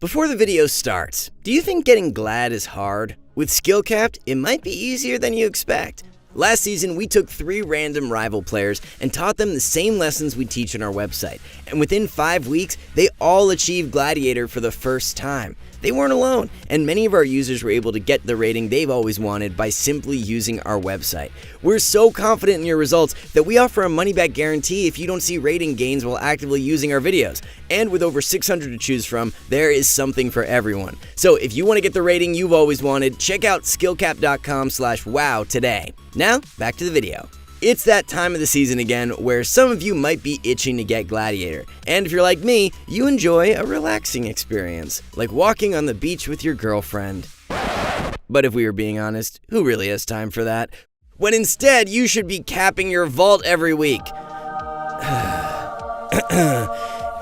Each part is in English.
Before the video starts, do you think getting Glad is hard? With skill capped, it might be easier than you expect. Last season, we took 3 random rival players and taught them the same lessons we teach on our website, and within 5 weeks, they all achieved Gladiator for the first time. They weren't alone, and many of our users were able to get the rating they've always wanted by simply using our website. We're so confident in your results that we offer a money-back guarantee if you don't see rating gains while actively using our videos. And with over 600 to choose from, there is something for everyone. So if you want to get the rating you've always wanted, check out skillcap.com/wow today. Now, back to the video. It's that time of the season again where some of you might be itching to get Gladiator. And if you're like me, you enjoy a relaxing experience, like walking on the beach with your girlfriend. But if we were being honest, who really has time for that? When instead, you should be capping your vault every week.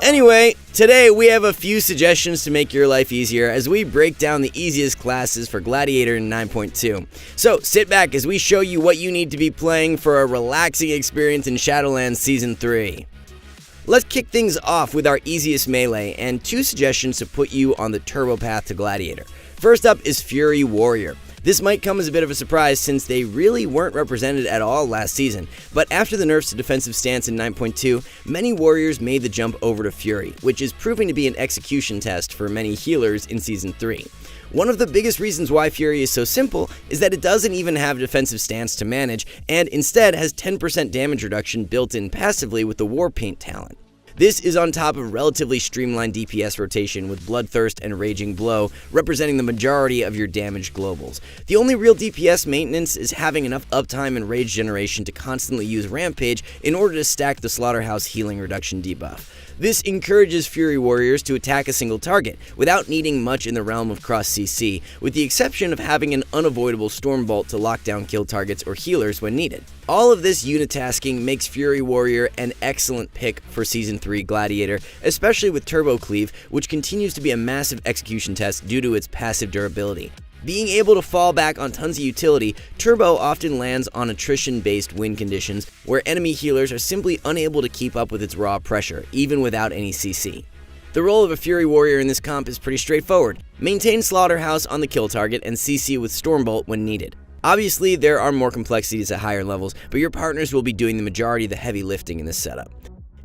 Anyway, today we have a few suggestions to make your life easier as we break down the easiest classes for Gladiator in 9.2. So sit back as we show you what you need to be playing for a relaxing experience in Shadowlands Season 3. Let's kick things off with our easiest melee and 2 suggestions to put you on the turbo path to Gladiator. First up is Fury Warrior. This might come as a bit of a surprise since they really weren't represented at all last season, but after the nerfs to defensive stance in 9.2, many warriors made the jump over to Fury, which is proving to be an execution test for many healers in Season 3. One of the biggest reasons why Fury is so simple is that it doesn't even have defensive stance to manage, and instead has 10% damage reduction built in passively with the Warpaint talent. This is on top of relatively streamlined DPS rotation with Bloodthirst and Raging Blow representing the majority of your damage globals. The only real DPS maintenance is having enough uptime and rage generation to constantly use Rampage in order to stack the Slaughterhouse healing reduction debuff. This encourages Fury Warriors to attack a single target without needing much in the realm of cross CC, with the exception of having an unavoidable Stormbolt to lock down kill targets or healers when needed. All of this unitasking makes Fury Warrior an excellent pick for Season 3 Gladiator, especially with Turbo Cleave, which continues to be a massive execution test due to its passive durability. Being able to fall back on tons of utility, Turbo often lands on attrition-based win conditions, where enemy healers are simply unable to keep up with its raw pressure, even without any CC. The role of a Fury Warrior in this comp is pretty straightforward. Maintain Slaughterhouse on the kill target and CC with Stormbolt when needed. Obviously, there are more complexities at higher levels, but your partners will be doing the majority of the heavy lifting in this setup.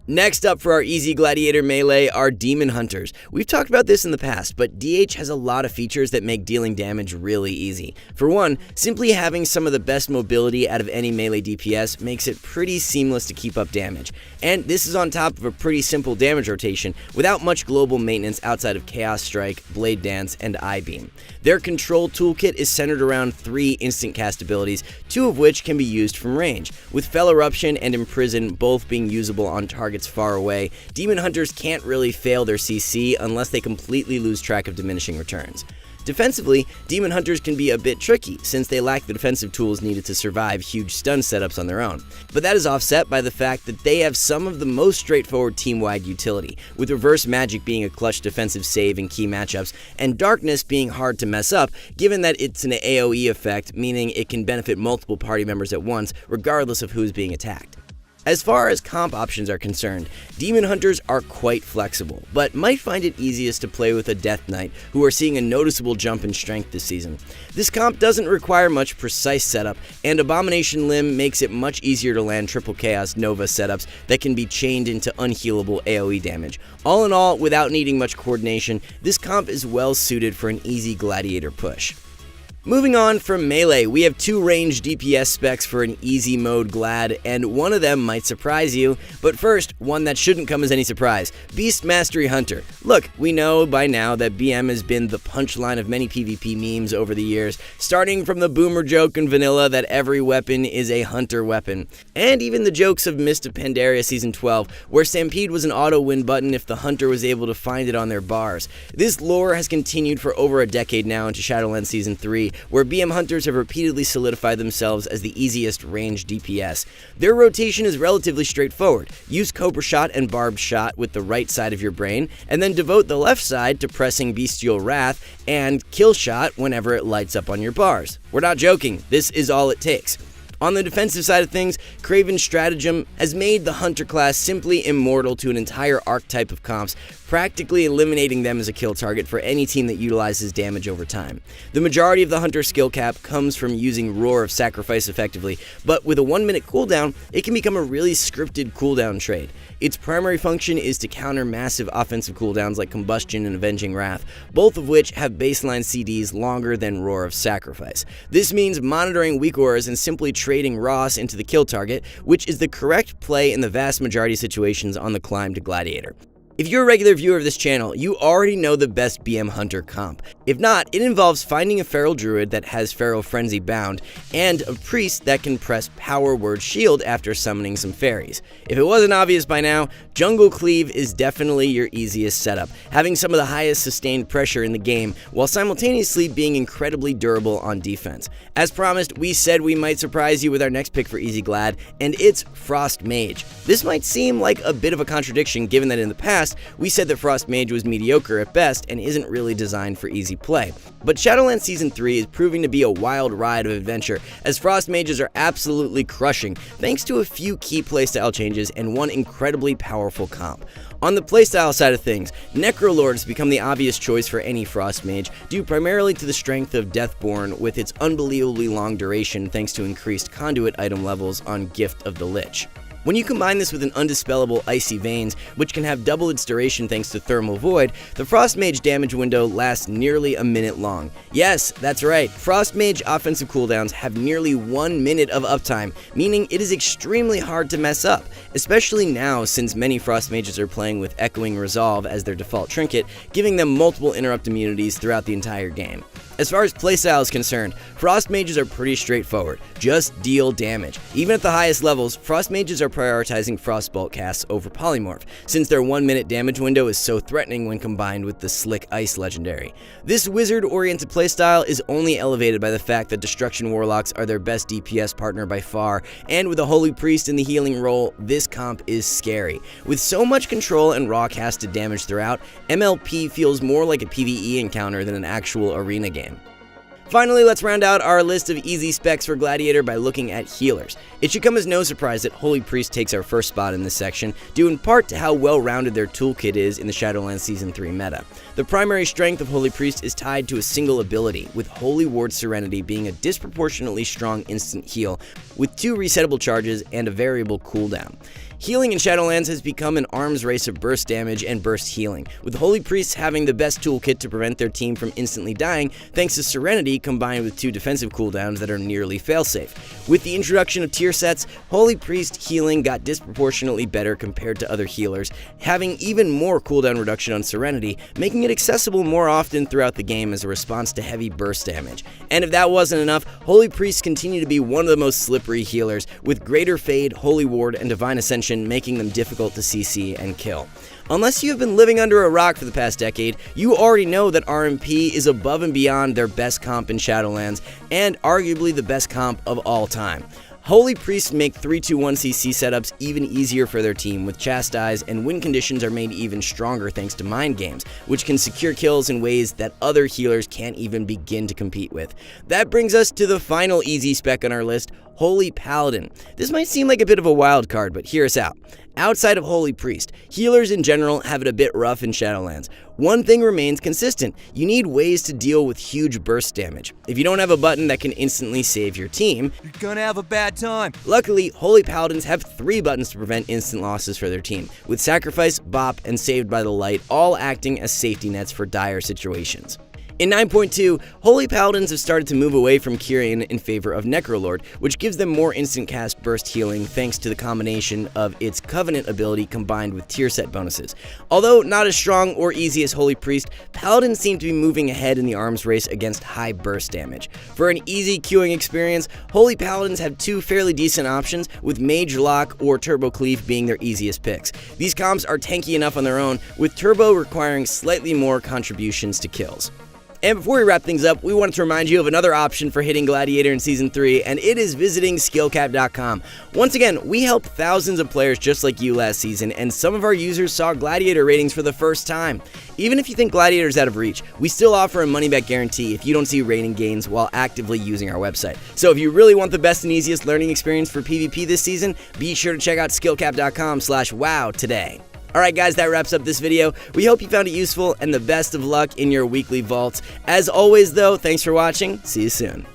Next up for our easy Gladiator melee are Demon Hunters. We've talked about this in the past, but DH has a lot of features that make dealing damage really easy. For one, simply having some of the best mobility out of any melee DPS makes it pretty seamless to keep up damage. And this is on top of a pretty simple damage rotation without much global maintenance outside of Chaos Strike, Blade Dance, and I-Beam. Their control toolkit is centered around 3 instant cast abilities, 2 of which can be used from range. With Fell Eruption and Imprison both being usable on targets far away, Demon Hunters can't really fail their CC unless they completely lose track of diminishing returns. Defensively, Demon Hunters can be a bit tricky since they lack the defensive tools needed to survive huge stun setups on their own, but that is offset by the fact that they have some of the most straightforward team-wide utility, with Reverse Magic being a clutch defensive save in key matchups, and Darkness being hard to mess up given that it's an AoE effect, meaning it can benefit multiple party members at once regardless of who's being attacked. As far as comp options are concerned, Demon Hunters are quite flexible, but might find it easiest to play with a Death Knight, who are seeing a noticeable jump in strength this season. This comp doesn't require much precise setup, and Abomination Limb makes it much easier to land Triple Chaos Nova setups that can be chained into unhealable AoE damage. All in all, without needing much coordination, this comp is well suited for an easy Gladiator push. Moving on from melee, we have 2 ranged DPS specs for an easy mode Glad, and one of them might surprise you. But first, one that shouldn't come as any surprise, Beast Mastery Hunter. Look, we know by now that BM has been the punchline of many PvP memes over the years, starting from the boomer joke in vanilla that every weapon is a hunter weapon, and even the jokes of Mist of Pandaria Season 12, where Stampede was an auto-win button if the hunter was able to find it on their bars. This lore has continued for over a decade now into Shadowlands Season 3, where BM Hunters have repeatedly solidified themselves as the easiest ranged DPS. Their rotation is relatively straightforward. Use Cobra Shot and Barbed Shot with the right side of your brain, and then devote the left side to pressing Bestial Wrath and Kill Shot whenever it lights up on your bars. We're not joking, this is all it takes. On the defensive side of things, Kraven's stratagem has made the Hunter class simply immortal to an entire archetype of comps, practically eliminating them as a kill target for any team that utilizes damage over time. The majority of the Hunter skill cap comes from using Roar of Sacrifice effectively, but with a 1-minute cooldown, it can become a really scripted cooldown trade. Its primary function is to counter massive offensive cooldowns like Combustion and Avenging Wrath, both of which have baseline CDs longer than Roar of Sacrifice. This means monitoring weak auras and simply trading Ross into the kill target, which is the correct play in the vast majority of situations on the climb to Gladiator. If you're a regular viewer of this channel, you already know the best BM Hunter comp. If not, it involves finding a Feral Druid that has Feral Frenzy bound, and a Priest that can press Power Word Shield after summoning some fairies. If it wasn't obvious by now, Jungle Cleave is definitely your easiest setup, having some of the highest sustained pressure in the game, while simultaneously being incredibly durable on defense. As promised, we said we might surprise you with our next pick for Easy Glad, and it's Frost Mage. This might seem like a bit of a contradiction given that in the past, we said that Frost Mage was mediocre at best and isn't really designed for easy play. But Shadowlands Season 3 is proving to be a wild ride of adventure, as Frost Mages are absolutely crushing, thanks to a few key playstyle changes and one incredibly powerful comp. On the playstyle side of things, Necrolord has become the obvious choice for any Frost Mage, due primarily to the strength of Deathborn with its unbelievably long duration thanks to increased conduit item levels on Gift of the Lich. When you combine this with an undispellable Icy Veins, which can have double its duration thanks to Thermal Void, the Frost Mage damage window lasts nearly a minute long. Yes, that's right, Frost Mage offensive cooldowns have nearly 1 minute of uptime, meaning it is extremely hard to mess up, especially now since many Frost Mages are playing with Echoing Resolve as their default trinket, giving them multiple interrupt immunities throughout the entire game. As far as playstyle is concerned, Frost Mages are pretty straightforward, just deal damage. Even at the highest levels, Frost Mages are prioritizing Frostbolt casts over Polymorph, since their 1 minute damage window is so threatening when combined with the Slick Ice legendary. This wizard-oriented playstyle is only elevated by the fact that Destruction Warlocks are their best DPS partner by far, and with a Holy Priest in the healing role, this comp is scary. With so much control and raw casted damage throughout, MLP feels more like a PvE encounter than an actual arena game. Finally, let's round out our list of easy specs for Gladiator by looking at healers. It should come as no surprise that Holy Priest takes our first spot in this section, due in part to how well-rounded their toolkit is in the Shadowlands Season 3 meta. The primary strength of Holy Priest is tied to a single ability, with Holy Ward Serenity being a disproportionately strong instant heal, with 2 resettable charges and a variable cooldown. Healing in Shadowlands has become an arms race of burst damage and burst healing, with Holy Priests having the best toolkit to prevent their team from instantly dying thanks to Serenity combined with 2 defensive cooldowns that are nearly failsafe. With the introduction of tier sets, Holy Priest healing got disproportionately better compared to other healers, having even more cooldown reduction on Serenity, making it accessible more often throughout the game as a response to heavy burst damage. And if that wasn't enough, Holy Priests continue to be one of the most slippery healers, with Greater Fade, Holy Ward, and Divine Ascension making them difficult to CC and kill. Unless you have been living under a rock for the past decade, you already know that RMP is above and beyond their best comp in Shadowlands, and arguably the best comp of all time. Holy Priests make 3-2-1 CC setups even easier for their team with Chastise, and win conditions are made even stronger thanks to Mind Games, which can secure kills in ways that other healers can't even begin to compete with. That brings us to the final easy spec on our list, Holy Paladin. This might seem like a bit of a wild card, but hear us out. Outside of Holy Priest, healers in general have it a bit rough in Shadowlands. One thing remains consistent: you need ways to deal with huge burst damage. If you don't have a button that can instantly save your team, you're gonna have a bad time. Luckily, Holy Paladins have 3 buttons to prevent instant losses for their team, with Sacrifice, Bop, and Saved by the Light all acting as safety nets for dire situations. In 9.2, Holy Paladins have started to move away from Kyrian in favor of Necrolord, which gives them more instant cast burst healing thanks to the combination of its Covenant ability combined with tier set bonuses. Although not as strong or easy as Holy Priest, Paladins seem to be moving ahead in the arms race against high burst damage. For an easy queuing experience, Holy Paladins have 2 fairly decent options, with Mage Lock or Turbo Cleave being their easiest picks. These comps are tanky enough on their own, with Turbo requiring slightly more contributions to kills. And before we wrap things up, we wanted to remind you of another option for hitting Gladiator in Season 3, and it is visiting skillcap.com. Once again, we helped thousands of players just like you last season, and some of our users saw Gladiator ratings for the first time. Even if you think Gladiator is out of reach, we still offer a money-back guarantee if you don't see rating gains while actively using our website. So if you really want the best and easiest learning experience for PvP this season, be sure to check out skillcap.com/wow today. Alright guys, that wraps up this video. We hope you found it useful, and the best of luck in your weekly vault. As always though, thanks for watching. See you soon.